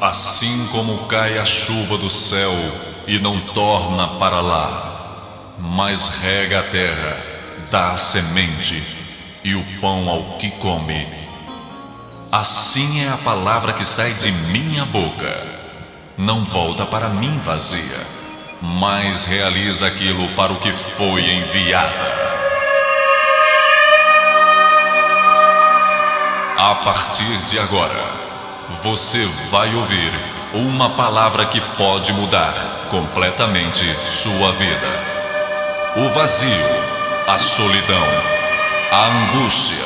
Assim como cai a chuva do céu e não torna para lá, mas rega a terra, dá a semente e o pão ao que come, assim é a palavra que sai de minha boca. Não volta para mim vazia, mas realiza aquilo para o que foi enviada. A partir de agora, você vai ouvir uma palavra que pode mudar completamente sua vida. O vazio, a solidão, a angústia,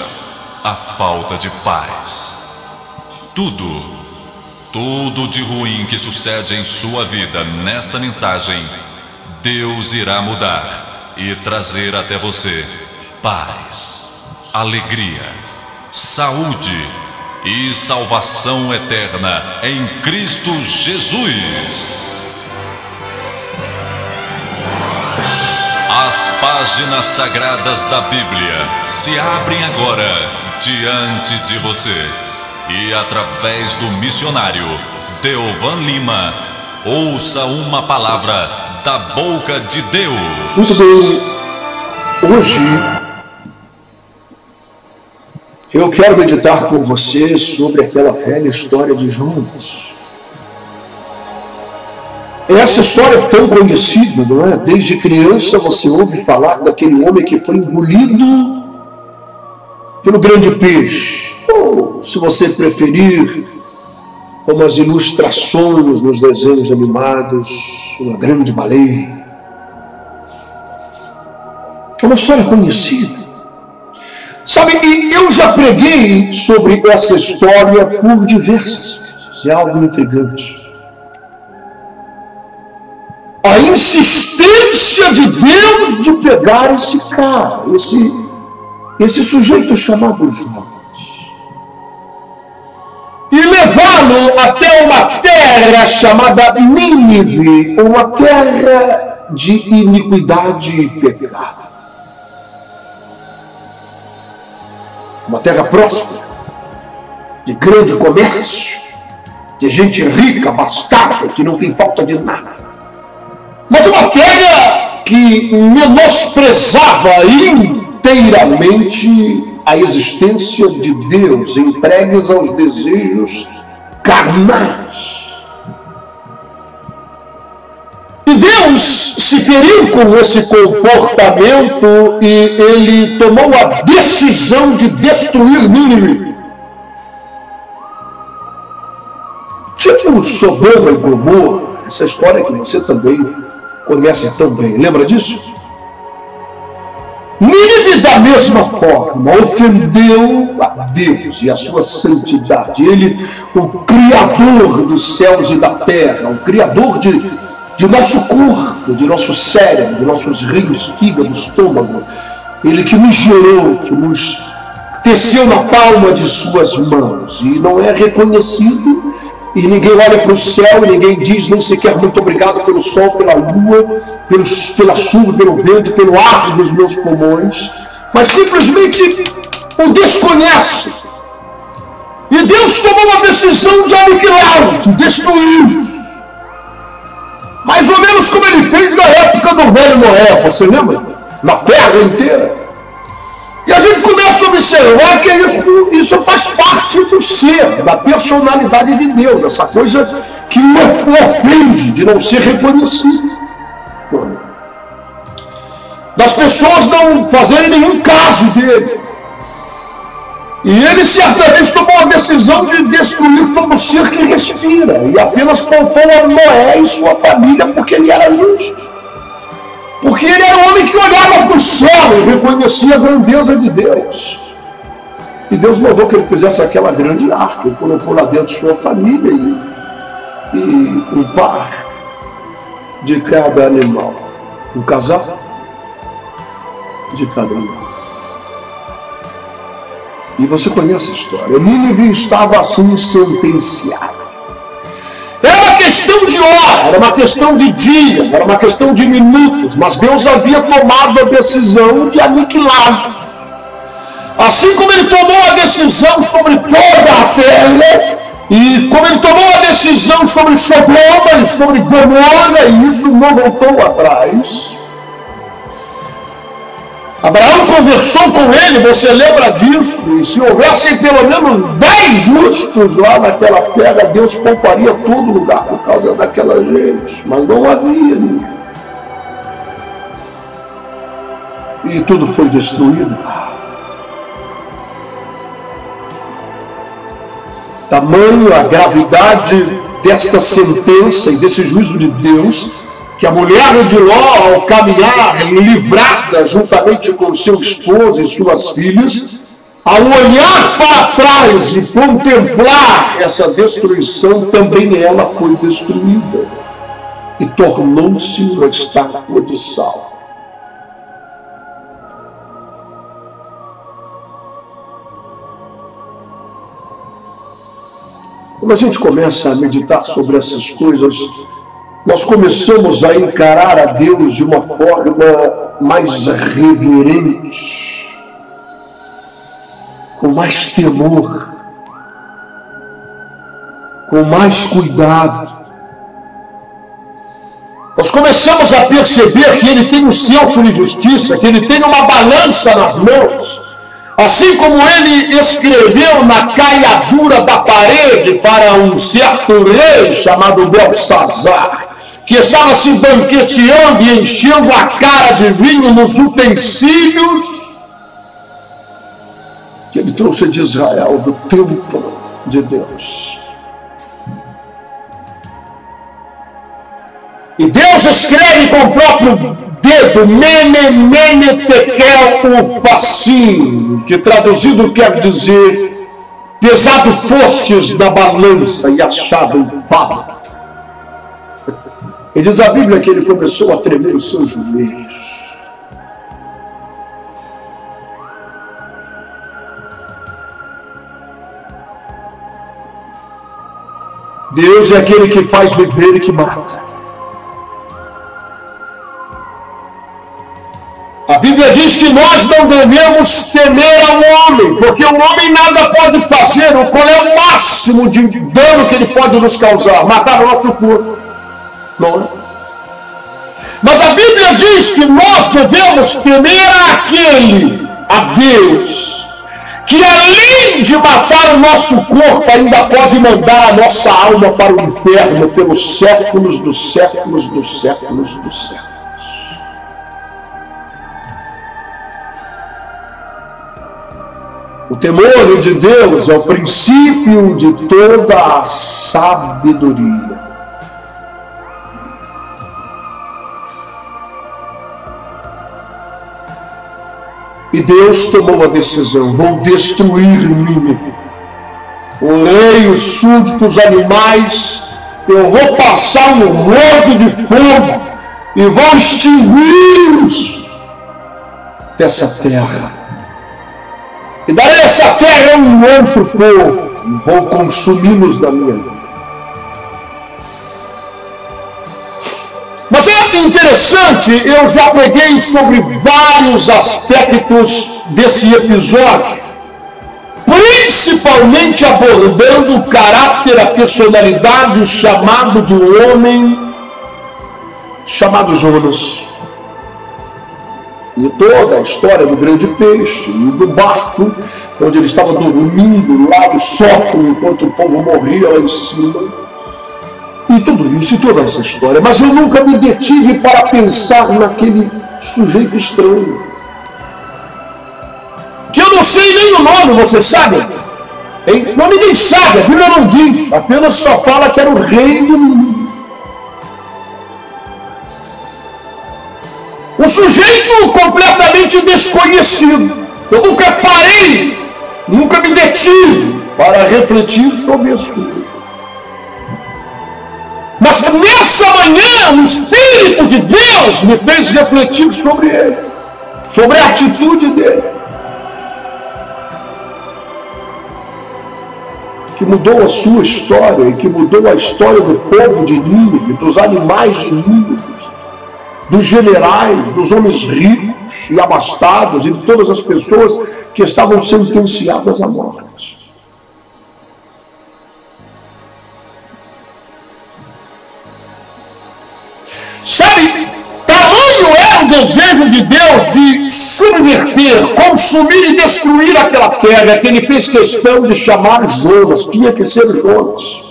a falta de paz. Tudo de ruim que sucede em sua vida nesta mensagem, Deus irá mudar e trazer até você paz, alegria, saúde e salvação eterna em Cristo Jesus. As páginas sagradas da Bíblia se abrem agora diante de você e através do missionário Deovan Lima, ouça uma palavra da boca de Deus. Muito bem, hoje eu quero meditar com você sobre aquela velha história de Jonas. Essa história é tão conhecida, não é? Desde criança você ouve falar daquele homem que foi engolido pelo grande peixe. Ou, se você preferir, como as ilustrações nos desenhos animados, uma grande baleia. É uma história conhecida. Sabe, e eu já preguei sobre essa história por diversas vezes. É algo intrigante. A insistência de Deus de pegar esse cara, esse sujeito chamado Jonas, e levá-lo até uma terra chamada Nínive, uma terra de iniquidade e pecado. Uma terra próspera, de grande comércio, de gente rica, abastada, que não tem falta de nada. Mas uma terra que menosprezava inteiramente a existência de Deus, entregues aos desejos carnais. E Deus se feriu com esse comportamento e ele tomou a decisão de destruir Nínive. Tipo Sodoma e Gomorra, essa história que você também conhece tão bem. Lembra disso? Nínive, da mesma forma, ofendeu a Deus e a sua santidade. Ele, o Criador dos céus e da terra, o Criador de nosso corpo, de nosso cérebro, de nossos rins, fígado, estômago. Ele que nos gerou, que nos teceu na palma de suas mãos e não é reconhecido. E ninguém olha para o céu e ninguém diz nem sequer muito obrigado pelo sol, pela lua, pela chuva, pelo vento, pelo ar dos meus pulmões, mas simplesmente o desconhece. E Deus tomou uma decisão de aniquilá-los, de destruí-los. Mais ou menos como ele fez na época do velho Noé, você lembra? Na terra inteira. E a gente começa a observar que isso faz parte do ser, da personalidade de Deus, essa coisa que o ofende de não ser reconhecido. Das pessoas não fazerem nenhum caso dele. E ele certamente tomou a decisão de destruir todo ser que respira e apenas poupou a Noé e sua família porque ele era justo. Porque ele era um homem que olhava para o céu e reconhecia a grandeza de Deus. E Deus mandou que ele fizesse aquela grande arca. Ele colocou lá dentro sua família e um par de cada animal. Um casal de cada animal. E você conhece a história. Nínive estava assim sentenciada. Era uma questão de hora, era uma questão de dias, era uma questão de minutos, mas Deus havia tomado a decisão de aniquilá-los. Assim como ele tomou a decisão sobre toda a terra, E como ele tomou a decisão sobre Sodoma e sobre Gomorra, e isso não voltou atrás, Abraão conversou com ele, você lembra disso? E se houvessem pelo menos 10 justos lá naquela terra, Deus pouparia todo lugar por causa daquela gente. Mas não havia ninguém. E tudo foi destruído. Tamanho a gravidade desta sentença e desse juízo de Deus, que a mulher de Ló, ao caminhar livrada juntamente com seu esposo e suas filhas, ao olhar para trás e contemplar essa destruição, também ela foi destruída e tornou-se uma estátua de sal. Quando a gente começa a meditar sobre essas coisas, nós começamos a encarar a Deus de uma forma mais reverente, com mais temor, com mais cuidado. Nós começamos a perceber que Ele tem um senso de justiça, que Ele tem uma balança nas mãos. Assim como Ele escreveu na caiadura da parede para um certo rei chamado Belsazar, que estava se banqueteando e enchendo a cara de vinho nos utensílios que Ele trouxe de Israel, do templo de Deus. E Deus escreve com o próprio dedo, Mene, Mene, Tekel, Ufassim, que traduzido quer dizer, pesado fostes na balança e achado em fala. E diz a Bíblia que ele começou a tremer os seus joelhos. Deus é aquele que faz viver e que mata. A Bíblia diz que nós não devemos temer ao homem, porque o homem nada pode fazer. Qual é o máximo de dano que ele pode nos causar? Matar o nosso corpo. Não é? Mas a Bíblia diz que nós devemos temer àquele, a Deus, que além de matar o nosso corpo, ainda pode mandar a nossa alma para o inferno pelos séculos dos séculos dos séculos dos séculos. O temor de Deus é o princípio de toda a sabedoria. E Deus tomou a decisão: vou destruir Nínive. O rei, os súditos, os animais, eu vou passar um rodo de fogo e vou extingui-los dessa terra. E darei essa terra a um outro povo, e vou consumi-los da minha vida. Mas é interessante, eu já preguei sobre vários aspectos desse episódio, principalmente abordando o caráter, a personalidade, o chamado de um homem chamado Jonas. E toda a história do grande peixe e do barco, onde ele estava dormindo lá no sótão enquanto o povo morria lá em cima. E tudo isso e toda essa história. Mas eu nunca me detive para pensar naquele sujeito estranho, que eu não sei nem o nome, você sabe? Hein? Não, ninguém sabe, a Bíblia não diz, apenas só fala que era o rei de Nínive. Um sujeito completamente desconhecido. Eu nunca parei, nunca me detive para refletir sobre isso. Mas nessa manhã, o Espírito de Deus me fez refletir sobre ele, sobre a atitude dele, que mudou a sua história e que mudou a história do povo de Nínive, dos animais de Nínive, dos generais, dos homens ricos e abastados e de todas as pessoas que estavam sentenciadas à morte. desejo de Deus de subverter, consumir e destruir aquela terra, que ele fez questão de chamar Jonas. Tinha que ser Jonas.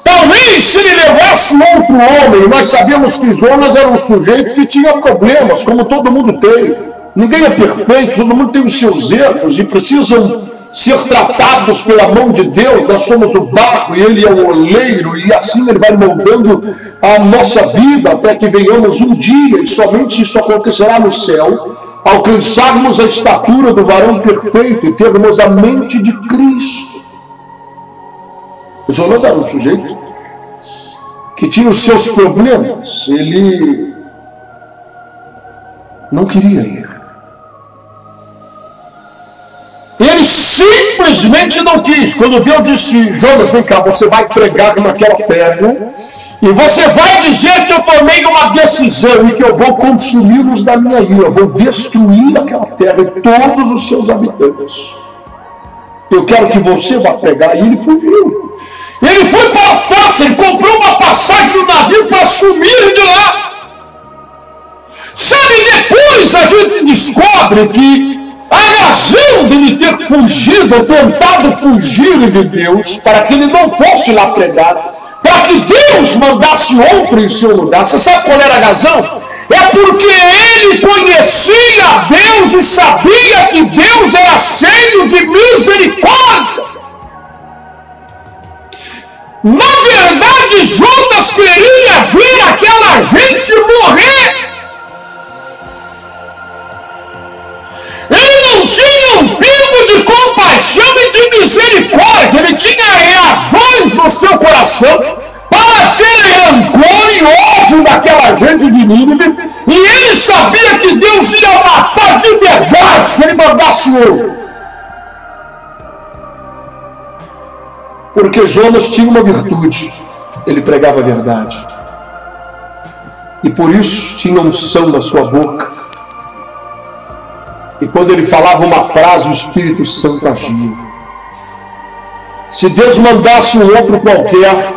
Talvez se ele levasse outro homem, nós sabemos que Jonas era um sujeito que tinha problemas, como todo mundo tem. Ninguém é perfeito, todo mundo tem os seus erros e precisam ser tratados pela mão de Deus. Nós somos o barro e ele é o oleiro, e assim ele vai moldando a nossa vida até que venhamos um dia, e somente isso acontecerá no céu, alcançarmos a estatura do varão perfeito e termos a mente de Cristo. Jonas era um sujeito que tinha os seus problemas, ele não queria ir. Ele simplesmente não quis. Quando Deus disse: Jonas, vem cá, você vai pregar naquela terra e você vai dizer que eu tomei uma decisão e que eu vou consumi-los da minha ira, eu vou destruir aquela terra e todos os seus habitantes. Eu quero que você vá pregar. E ele fugiu. Ele foi para Tarso, ele comprou uma passagem no navio para sumir de lá. Sabe, depois a gente descobre que a razão dele ter fugido, ou tentado fugir de Deus, para que ele não fosse lá pregar, para que Deus mandasse outro em seu lugar. Você sabe qual era a razão? É porque ele conhecia Deus e sabia que Deus era cheio de misericórdia. Na verdade, Jonas queria ver aquela gente morrer. Ele não tinha um pingo de compaixão e de misericórdia. Ele tinha reações no seu coração para ter rancor e ódio daquela gente de Nínive. E ele sabia que Deus ia matar de verdade, que ele mandasse outro. Porque Jonas tinha uma virtude: ele pregava a verdade. E por isso tinha unção na sua boca. E quando ele falava uma frase, o Espírito Santo agia. Se Deus mandasse um outro qualquer,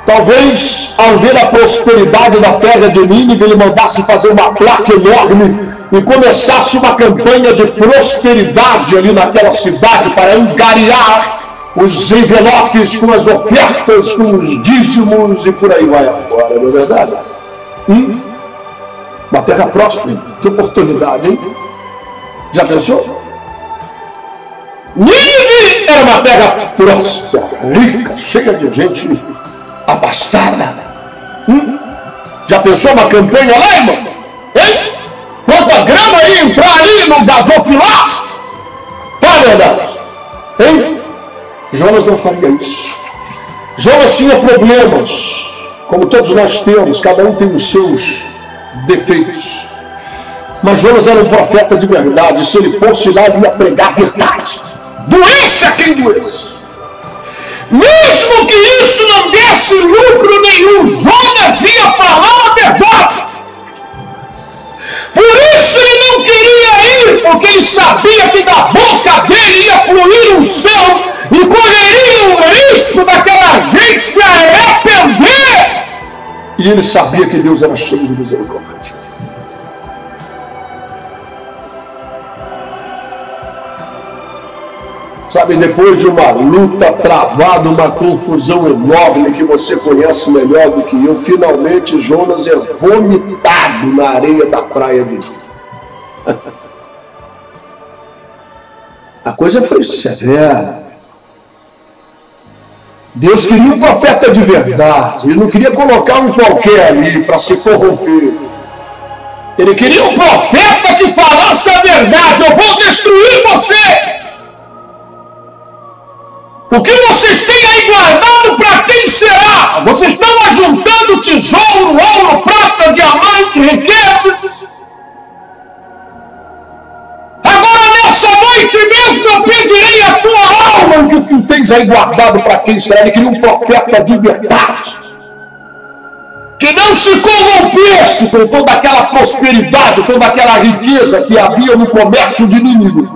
talvez ao ver a prosperidade da terra de Nínive, ele mandasse fazer uma placa enorme e começasse uma campanha de prosperidade ali naquela cidade para angariar os envelopes com as ofertas, com os dízimos e por aí vai afora, não é verdade? Uma terra próspera, que oportunidade, hein? Já pensou? Nínive era uma terra próspera, rica, cheia de gente abastada. Já pensou uma campanha lá, irmão? Hein? Quanta grana ia entrar ali no gasofilaço? Fala a verdade. Hein? Jonas não faria isso. Jonas tinha problemas, como todos nós temos, cada um tem os seus defeitos. Mas Jonas era um profeta de verdade. Se ele fosse lá, ele ia pregar a verdade, doesse a quem doesse. Mesmo que isso não desse lucro nenhum, Jonas ia falar a verdade. Por isso ele não queria ir, porque ele sabia que da boca dele ia fluir um céu e correria o risco daquela gente se arrepender. E ele sabia que Deus era cheio de misericórdia. Sabe, depois de uma luta travada, uma confusão enorme que você conhece melhor do que eu, finalmente Jonas é vomitado na areia da praia de Nínive. A coisa foi severa. Deus queria um profeta de verdade. Ele não queria colocar um qualquer ali para se corromper. Ele queria um profeta que falasse a verdade. Eu vou destruir você. O que vocês têm aí guardado, para quem será? Vocês estão ajuntando tesouro, ouro, prata, diamante, riquezas. Agora nessa noite mesmo eu pedirei a tua alma. O que tu tens aí guardado, para quem será? Ele queria um profeta de verdade, que não se corrompesse com toda aquela prosperidade, toda aquela riqueza que havia no comércio de Nínive.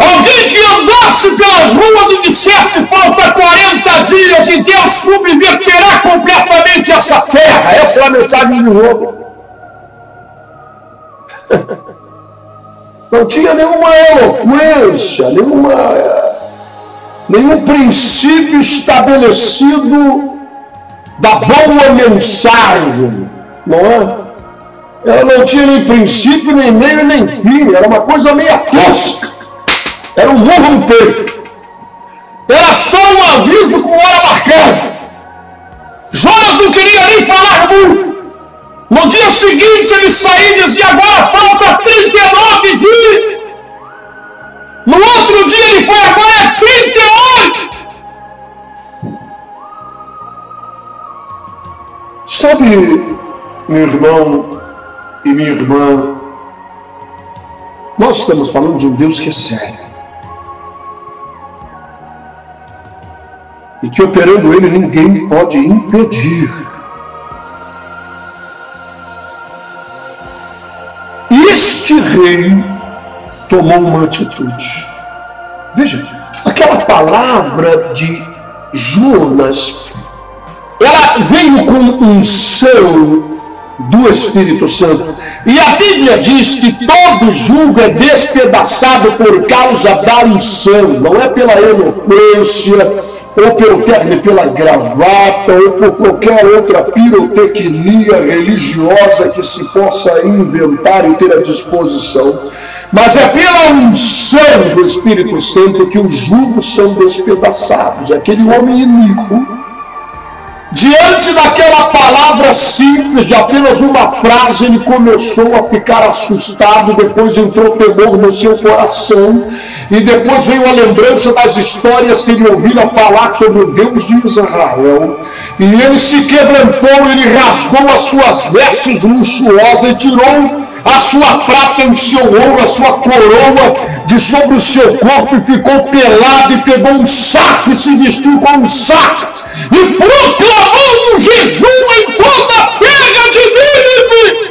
Alguém que andasse andasse pelas ruas e dissesse: falta 40 dias e Deus subverterá completamente essa terra. Essa é a mensagem de Job. Não tinha nenhuma eloquência, nenhum princípio estabelecido da boa mensagem, não é? Ela não tinha nem princípio, nem meio, nem fim. Era uma coisa meio tosca. Era um murro no peito. Era só um aviso com hora marcada. Jonas não queria nem falar muito. No dia seguinte ele saía e dizia: agora falta 39 dias. No outro dia ele foi: agora é 38. Sabe, meu irmão e minha irmã, nós estamos falando de um Deus que é sério. E que operando ele ninguém pode impedir. Este rei tomou uma atitude. Veja, aquela palavra de Jonas, ela veio com unção do Espírito Santo. E a Bíblia diz que todo jugo é despedaçado por causa da unção. Não é pela eloquência, ou pelo terno, pela gravata, ou por qualquer outra pirotecnia religiosa que se possa inventar e ter à disposição. Mas é pela unção do Espírito Santo que os jugos são despedaçados. Aquele homem iníquo, diante daquela palavra simples, de apenas uma frase, ele começou a ficar assustado. Depois entrou temor no seu coração, e depois veio a lembrança das histórias que ele ouvira falar sobre o Deus de Israel, e ele se quebrantou, ele rasgou as suas vestes luxuosas e tirou a sua prata e o seu ouro, a sua coroa de sobre o seu corpo, e ficou pelado, e pegou um saco e se vestiu com um saco, e proclamou um jejum em toda a terra de Nínive.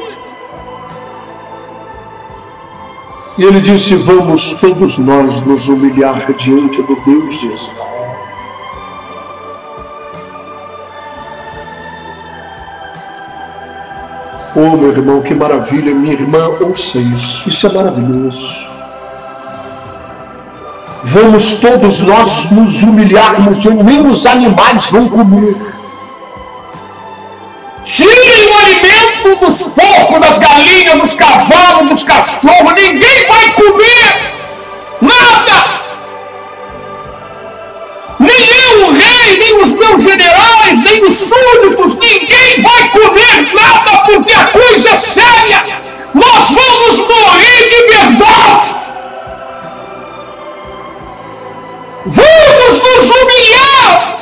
E ele disse: vamos todos nós nos humilhar diante do Deus de Israel. Oh, meu irmão, que maravilha, minha irmã, ouça isso. Isso é maravilhoso. Vamos todos nós nos humilharmos, nem os animais vão comer. Tirem o alimento dos porcos, das galinhas, dos cavalos, dos cachorros. Ninguém vai comer nada. Nem eu, o rei, nem os meus generais, nem os súditos. Ninguém vai comer nada, porque a coisa é séria. Nós vamos morrer de verdade. Vamos nos humilhar.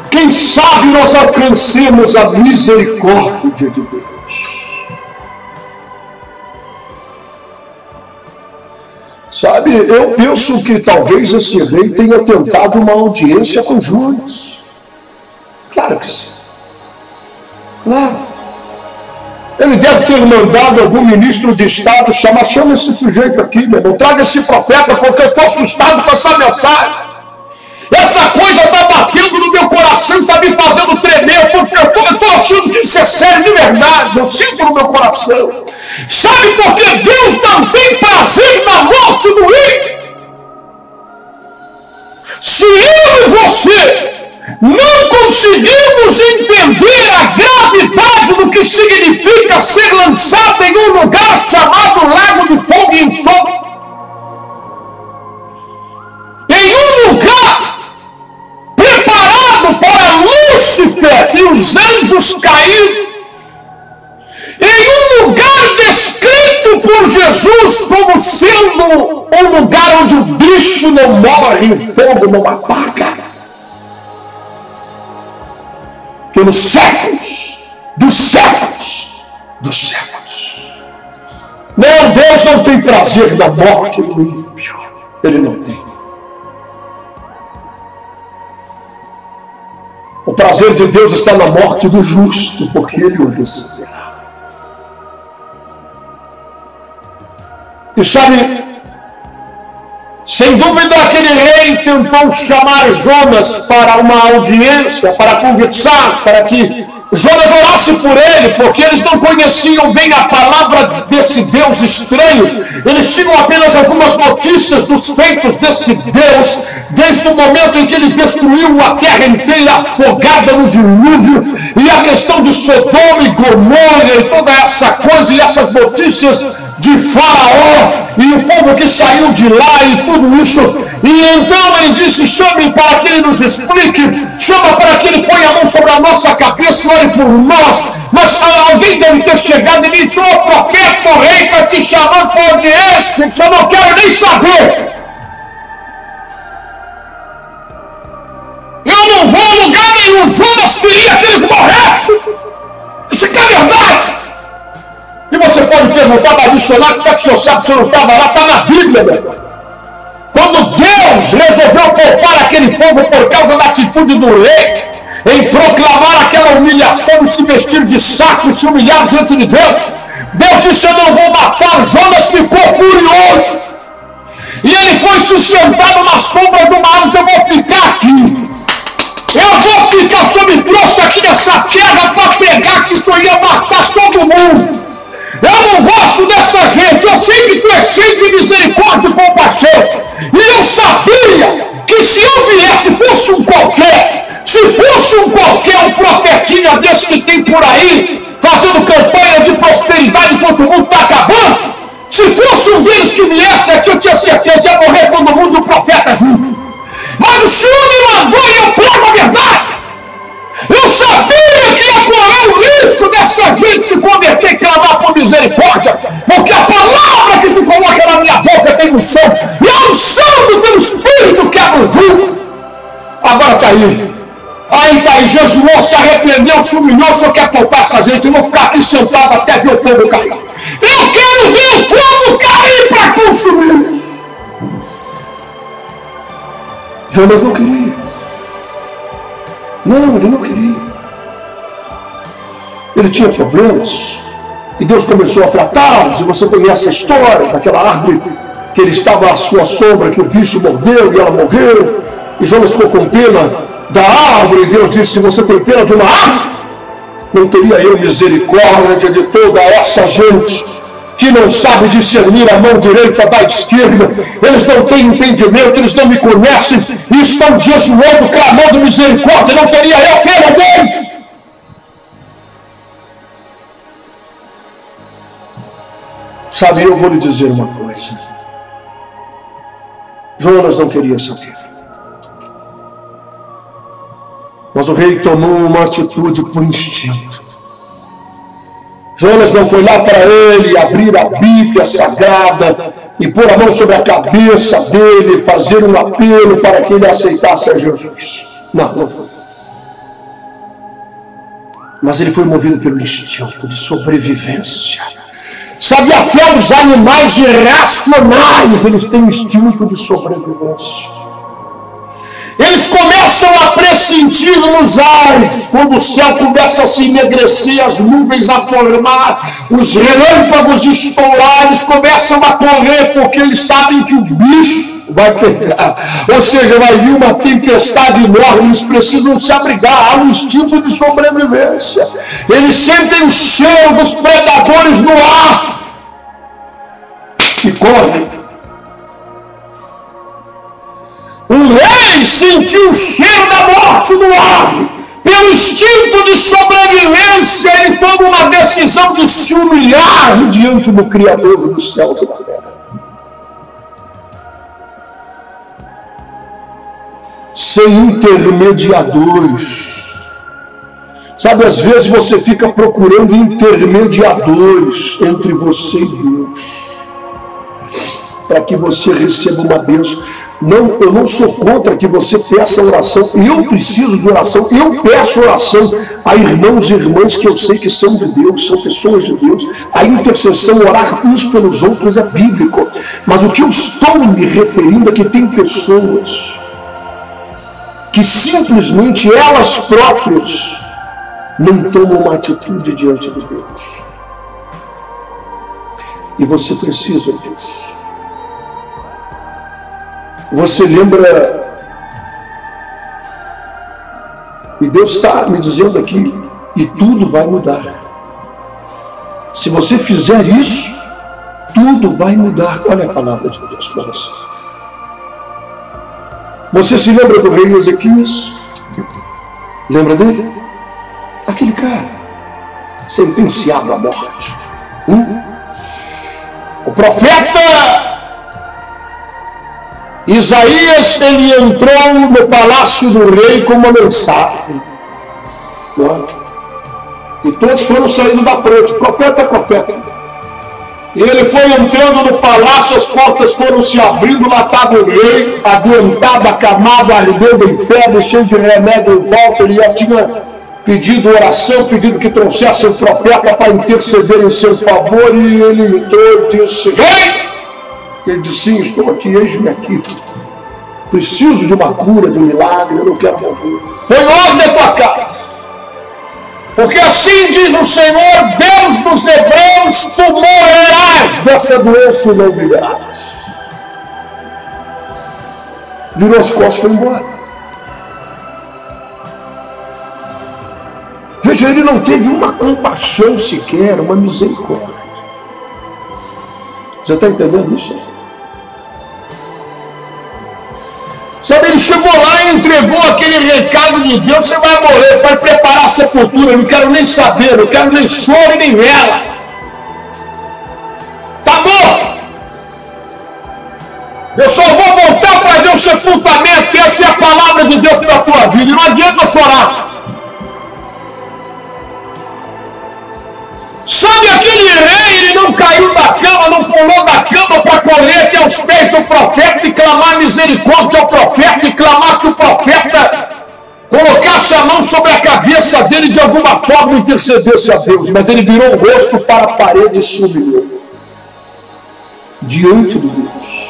Quem sabe nós alcancemos a misericórdia de Deus. Sabe, eu penso que talvez esse rei tenha tentado uma audiência com Jonas. Claro que sim. Claro. Ele deve ter mandado algum ministro de Estado chama esse sujeito aqui, meu irmão, traga esse profeta, porque eu estou assustado com essa mensagem. Essa coisa está batendo no meu coração, está me fazendo tremer. Eu estou achando que isso é sério de verdade. Eu sinto no meu coração. Sabe por que Deus não tem prazer na morte do ímpio? Se eu e você não conseguimos entender a gravidade do que significa ser lançado em um lugar chamado Lago de Fogo e Enxofre, em um lugar preparado para Lúcifer e os anjos caídos, em um lugar descrito por Jesus como sendo um lugar onde o bicho não morre, o fogo não apaga, pelos séculos dos séculos dos séculos. Não, Deus não tem prazer na morte do ímpio. Ele não tem. O prazer de Deus está na morte do justo, porque ele o receberá. Sem dúvida, aquele rei tentou chamar Jonas para uma audiência, para conversar, para que Jonas orasse por ele, porque eles não conheciam bem a palavra desse Deus estranho. Eles tinham apenas algumas notícias dos feitos desse Deus, desde o momento em que ele destruiu a terra inteira afogada no dilúvio, e a questão de Sodoma e Gomorra, e toda essa coisa, e essas notícias de Faraó, e o povo que saiu de lá, e tudo isso. E então ele disse: chame para que ele nos explique, chama para que ele ponha a mão sobre a nossa cabeça e ore por nós. Mas alguém deve ter chegado e me disse: ô profeta, o rei está te chamando para audiência, eu não quero nem saber. Eu não vou a lugar nenhum. Jonas queria que eles morressem. Isso aqui é verdade. E você pode perguntar para missionário: como é que o senhor sabe que o senhor não estava lá? Está na Bíblia, meu irmão. Quando Deus resolveu poupar aquele povo por causa da atitude do rei, em proclamar aquela humilhação e se vestir de saco, se humilhar diante de Deus, Deus disse: eu não vou matar. Jonas ficou furioso. E ele foi se sentar numa sombra de uma árvore. Eu vou ficar aqui. Eu vou ficar, o senhor me trouxe aqui nessa terra para pegar, que isso ia matar todo mundo. Eu não gosto dessa gente. Eu sei que tu é cheio de misericórdia e compaixão. E eu sabia que se eu viesse, fosse um qualquer, se fosse um qualquer, um profetinha desse que tem por aí, fazendo campanha de prosperidade enquanto o mundo está acabando, se fosse um deles que viesse aqui, eu tinha certeza ia morrer todo mundo e o profeta junto. Mas o Senhor me mandou e eu prego a verdade. Eu sabia que ia correr o risco dessa gente se converter e clamar por misericórdia, porque a palavra que tu coloca na minha boca tem unção, e a unção do teu Espírito quebra o jugo. Agora está aí. Aí está aí, jejuou, se arrependeu, se humilhou, só quer poupar essa gente. Eu vou ficar aqui sentado até ver o fogo cair. Eu quero ver o fogo cair para consumir. Jonas não queria. Não, ele não queria. Ele tinha problemas. E Deus começou a tratá-los. E você conhece a história daquela árvore que ele estava à sua sombra, que o bicho mordeu e ela morreu. E Jonas ficou com pena da árvore. E Deus disse: se você tem pena de uma árvore, não teria eu misericórdia de toda essa gente que não sabe discernir a mão direita da esquerda. Eles não têm entendimento, eles não me conhecem e estão jejuando, clamando misericórdia. Não teria eu pena deles. Sabe, eu vou lhe dizer uma coisa. Jonas não queria saber. Mas o rei tomou uma atitude por instinto. Jonas não foi lá para ele abrir a Bíblia Sagrada e pôr a mão sobre a cabeça dele, fazer um apelo para que ele aceitasse a Jesus. Não, não foi. Mas ele foi movido pelo instinto de sobrevivência. Sabe, até os animais irracionais, eles têm instinto de sobrevivência. Eles começam a pressentir nos ares, quando o céu começa a se enegrecer, as nuvens a formar, os relâmpagos estourar, eles começam a correr, porque eles sabem que o bicho vai pegar. Ou seja, vai vir uma tempestade enorme, eles precisam se abrigar. Há um instinto de sobrevivência. Eles sentem o cheiro dos predadores no ar e correm. O rei sentiu o cheiro da morte no ar. Pelo instinto de sobrevivência, ele toma uma decisão de se humilhar diante do Criador dos céus e da terra. Sem intermediadores. Sabe, às vezes você fica procurando intermediadores entre você e Deus, para que você receba uma bênção. Não, eu não sou contra que você peça oração. Eu preciso de oração. Eu peço oração a irmãos e irmãs que eu sei que são de Deus, são pessoas de Deus. A intercessão, orar uns pelos outros, é bíblico. Mas o que eu estou me referindo é que tem pessoas que simplesmente elas próprias não tomam uma atitude diante de Deus. E você precisa disso. Você lembra? E Deus está me dizendo aqui, e tudo vai mudar. Se você fizer isso, tudo vai mudar. Olha a palavra de Deus para você. Você se lembra do rei Ezequias? Lembra dele? Aquele cara, sentenciado à morte. O profeta Isaías, ele entrou no palácio do rei com uma mensagem. E todos foram saindo da frente. Profeta. E ele foi entrando no palácio, as portas foram se abrindo, lá estava o rei, adoentado, acamado, ardendo em febre, cheio de remédio em volta. Ele já tinha pedido oração, pedido que trouxesse o profeta para interceder em seu favor, e ele entrou e disse: rei! Ele disse: sim, estou aqui, eis-me aqui. Preciso de uma cura, de um milagre, eu não quero morrer. Põe ordem para cá. Porque assim diz o Senhor, Deus dos Hebreus, tu morrerás dessa doença e não viverás. Virou as costas e foi embora. Veja, ele não teve uma compaixão sequer, uma misericórdia. Você está entendendo isso? Sabe, ele chegou lá e entregou aquele recado de Deus: você vai morrer, vai preparar a sepultura, eu não quero nem saber, não quero nem choro e nem vela. Tá morto. Eu só vou voltar para ver o sepultamento. Essa é a palavra de Deus para a tua vida, e não adianta chorar. Sabe, aquele rei, ele não caiu da cama, não pulou da cama para correr até aos pés do profeta e clamar misericórdia ao profeta, e clamar que o profeta colocasse a mão sobre a cabeça dele, de alguma forma intercedesse a Deus. Mas ele virou o rosto para a parede e se humilhou diante de Deus.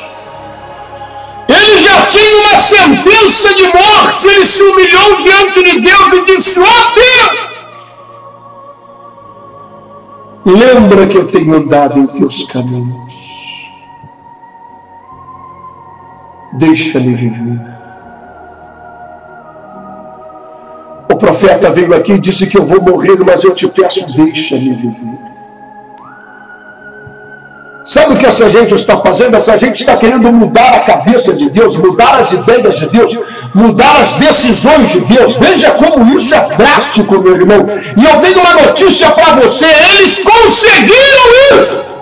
Ele já tinha uma sentença de morte, ele se humilhou diante de Deus e disse: ó Deus, lembra que eu tenho andado em teus caminhos. Deixa-me viver. O profeta veio aqui e disse que eu vou morrer, mas eu te peço, deixa-me viver. Sabe o que essa gente está fazendo? Essa gente está querendo mudar a cabeça de Deus, mudar as ideias de Deus, mudar as decisões de Deus. Veja como isso é drástico, meu irmão. E eu tenho uma notícia para você: eles conseguiram isso.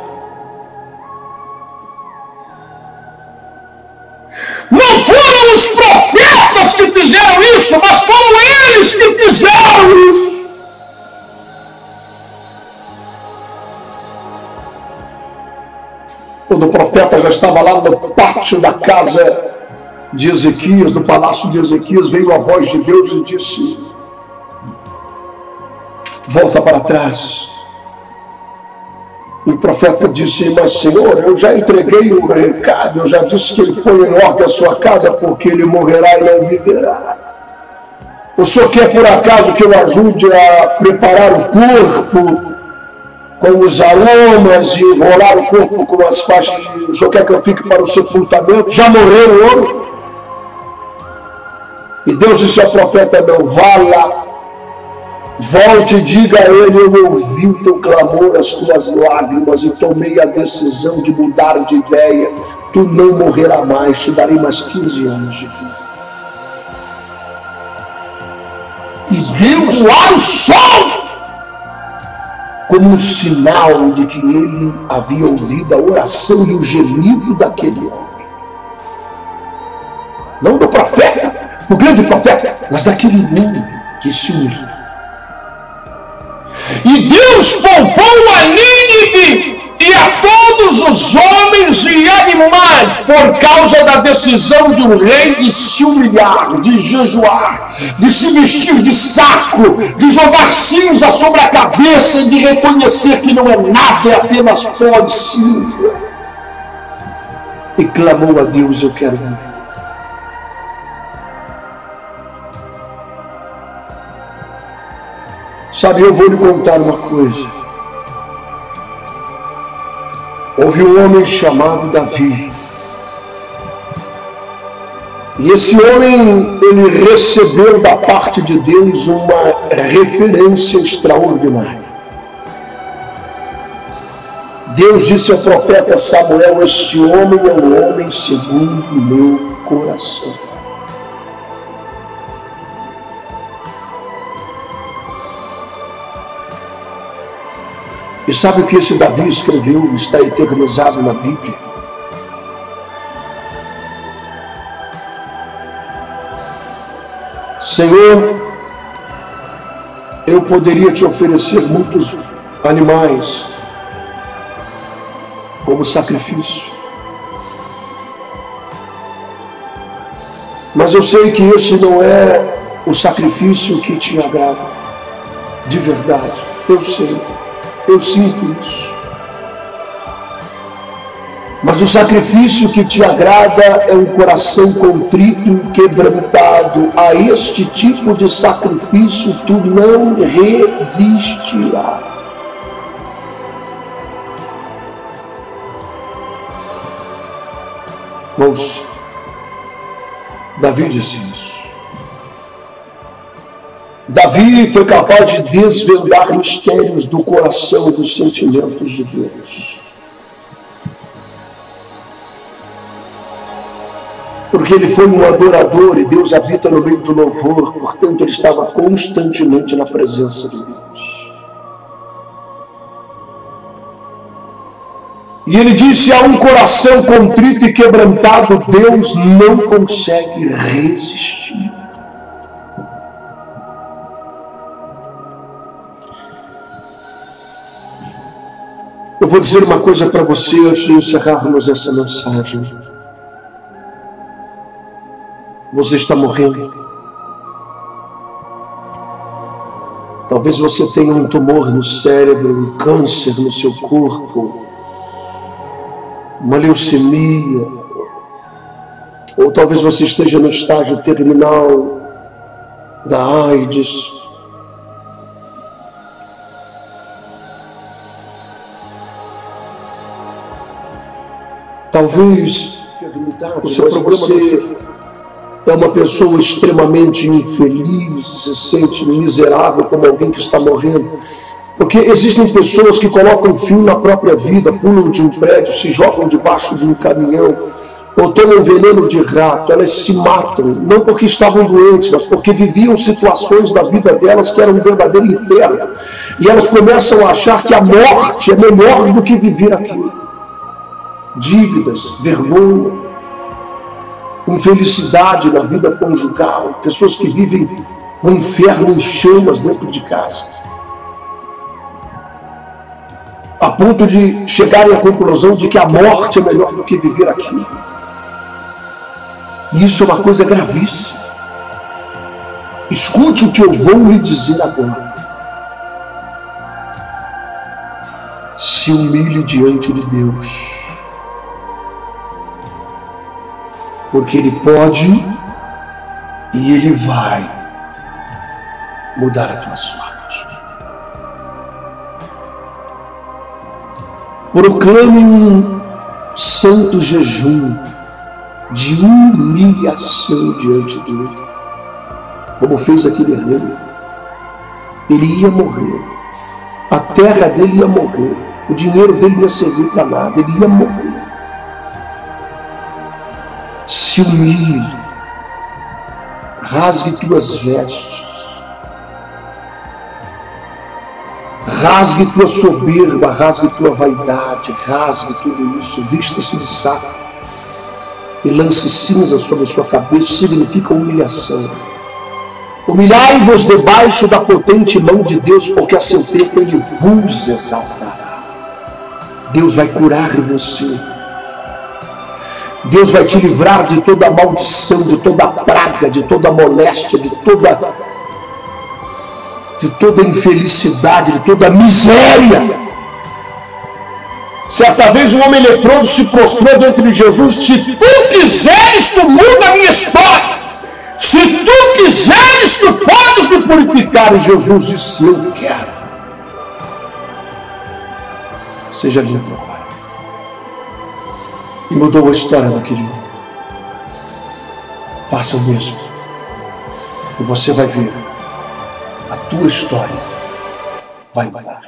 Não foram os profetas que fizeram isso, mas foram eles que fizeram isso. Quando o profeta já estava lá no pátio da casa de Ezequias, do palácio de Ezequias, veio a voz de Deus e disse: volta para trás. E o profeta disse: mas Senhor, eu já entreguei o recado, eu já disse que ele põe em ordem a sua casa, porque ele morrerá e não viverá. O senhor quer por acaso que eu ajude a preparar o corpo com os aromas e enrolar o corpo com as faixas? O senhor quer que eu fique para o sepultamento? Já morreu o homem? E Deus disse ao profeta: não, vá lá, volte e diga a ele: eu ouvi o teu clamor, as tuas lágrimas, e tomei a decisão de mudar de ideia. Tu não morrerás mais, te darei mais 15 anos de vida. E Deus lá o sol, como um sinal de que ele havia ouvido a oração e o gemido daquele homem. Não do profeta, do grande profeta, mas daquele homem que se uniu. E Deus poupou a Nínive e a todos os homens e animais por causa da decisão de um rei de se humilhar, de jejuar, de se vestir de saco, de jogar cinza sobre a cabeça e de reconhecer que não é nada, é apenas pó e cinza. E clamou a Deus: eu quero viver. Sabe, eu vou lhe contar uma coisa. Houve um homem chamado Davi. E esse homem, ele recebeu da parte de Deus uma referência extraordinária. Deus disse ao profeta Samuel: este homem é um homem segundo o meu coração. E sabe o que esse Davi escreveu? Está eternizado na Bíblia. Senhor, eu poderia te oferecer muitos animais como sacrifício, mas eu sei que esse não é o sacrifício que te agrada, de verdade. Eu sei, eu sinto isso. Mas o sacrifício que te agrada é um coração contrito e quebrantado. A este tipo de sacrifício tu não resistirás. Ouça, Davi disse isso. Davi foi capaz de desvendar mistérios do coração e dos sentimentos de Deus. Porque ele foi um adorador e Deus habita no meio do louvor, portanto ele estava constantemente na presença de Deus. E ele disse: a um coração contrito e quebrantado, Deus não consegue resistir. Eu vou dizer uma coisa para você antes de encerrarmos essa mensagem. Você está morrendo. Talvez você tenha um tumor no cérebro, um câncer no seu corpo, uma leucemia, ou talvez você esteja no estágio terminal da AIDS. Talvez o seu problema é uma pessoa extremamente infeliz, se sente miserável como alguém que está morrendo. Porque existem pessoas que colocam fim na própria vida, pulam de um prédio, se jogam debaixo de um caminhão, ou tomam veneno de rato. Elas se matam, não porque estavam doentes, mas porque viviam situações da vida delas que eram um verdadeiro inferno. E elas começam a achar que a morte é melhor do que viver aquilo. Dívidas, vergonha, infelicidade na vida conjugal, pessoas que vivem um inferno em chamas dentro de casa, a ponto de chegarem à conclusão de que a morte é melhor do que viver aqui. E isso é uma coisa gravíssima. Escute o que eu vou lhe dizer agora. Se humilhe diante de Deus, porque Ele pode e Ele vai mudar a tua sorte. Proclame um santo jejum de humilhação diante dele, como fez aquele rei. Ele ia morrer, a terra dele ia morrer, o dinheiro dele não ia servir para nada, ele ia morrer. Se humilhe, rasgue tuas vestes, rasgue tua soberba, rasgue tua vaidade, rasgue tudo isso, vista-se de saco e lance cinza sobre sua cabeça. Significa humilhação. Humilhai-vos debaixo da potente mão de Deus, porque a seu tempo Ele vos exaltará. Deus vai curar você. Deus vai te livrar de toda maldição, de toda praga, de toda moléstia, de toda infelicidade, de toda miséria. Certa vez um homem leproso se prostrou diante de Jesus: se tu quiseres, tu muda a minha história. Se tu quiseres, tu podes me purificar. E Jesus disse: eu quero. Seja limpo agora. E mudou a história daquele homem. Faça o mesmo. E você vai ver, a tua história vai mudar.